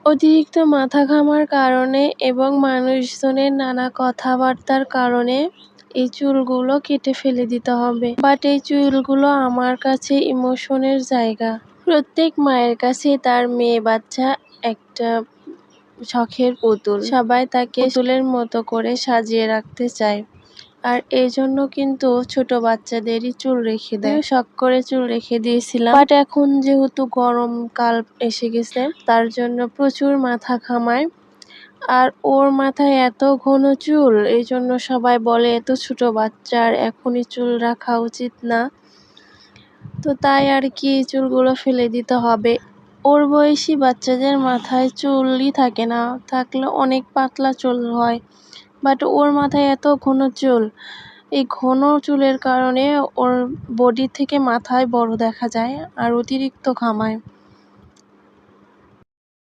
অতিরিক্ত মাথা ঘামার কারণে এবং মানুষজনের নানা কথাবার্তার কারণে এই চুলগুলো কেটে ফেলে দিতে হবে। বাট এই চুলগুলো আমার কাছে ইমোশনের জায়গা। প্রত্যেক মায়ের কাছে তার মেয়ে বাচ্চা একটা শখের পুতুল। সবাই তাকে পুতুলের মতো করে সাজিয়ে রাখতে চায়। আর এই জন্য কিন্তু ছোট বাচ্চাদেরই চুল রেখে দেয়। শখ করে চুল রেখে দিয়েছিলাম, বাট এখন যেহেতু গরমকাল এসে গেছে তার জন্য প্রচুর মাথা ঘামায়। আর ওর মাথায় এত ঘন চুল, এই জন্য সবাই বলে এত ছোট বাচ্চার এখনই চুল রাখা উচিত না। তো তাই আর কি চুলগুলো ফেলে দিতে হবে। ওর বয়সী বাচ্চাদের মাথায় চুলই থাকে না, থাকলে অনেক পাতলা চুল হয়। বাট ওর মাথায় এত ঘন চুল, এই ঘন চুলের কারণে ওর বডি থেকে মাথায় বড় দেখা যায় আর অতিরিক্ত ঘামায়।